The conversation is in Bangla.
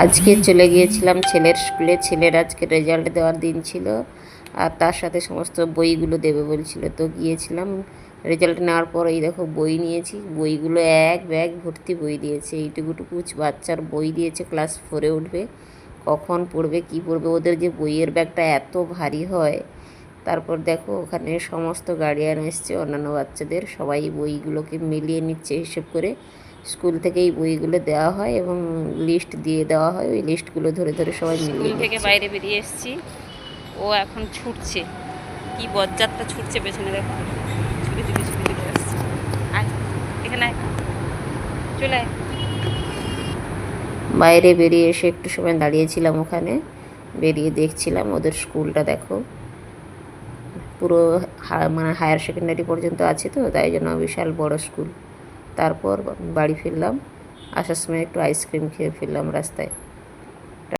আজকে চলে গিয়েছিলাম ছেলের স্কুলে। ছেলের আজকে রেজাল্ট দেওয়ার দিন ছিল, আর তার সাথে সমস্ত বইগুলো দেবে বলছিল, তো গিয়েছিলাম। রেজাল্ট নেওয়ার পর এই দেখো বই নিয়েছি, বইগুলো এক ব্যাগ ভর্তি বই দিয়েছে। এইটুকুটুকু বাচ্চার বই দিয়েছে, ক্লাস 4-এ উঠবে, কখন পড়বে কি পড়বে, ওদের যে বইয়ের ব্যাগটা এত ভারী হয়। তারপর দেখো ওখানে সমস্ত গার্ডিয়ান এসছে, অন্যান্য বাচ্চাদের সবাই বইগুলোকে মিলিয়ে নিচ্ছে হিসেব করে। স্কুল থেকেই বইগুলো দেওয়া হয় এবং লিস্ট দিয়ে দেওয়া হয়, ওই লিস্টগুলো ধরে ধরে সবাই মিলিয়ে স্কুল থেকে বাইরে বেরিয়ে এসেছি, ও এখন ছুটছে, কি বজ্জাতটা ছুটছে পেছনে, দেখো ছুটে ছুটে ছুটে ছুটে আসছে। আয় এখানে আয়, চলে আয়। বাইরে বেরিয়ে এসে একটু সময় দাঁড়িয়েছিলাম ওখানে, বেরিয়ে দেখছিলাম ওদের স্কুলটা। দেখো পুরো মানে হায়ার সেকেন্ডারি পর্যন্ত আছে, তো তাই জন্য বিশাল বড় স্কুল। তারপর বাড়ি ফিরলাম, আসার সময় একটু আইসক্রিম খেয়ে ফিরলাম রাস্তায়।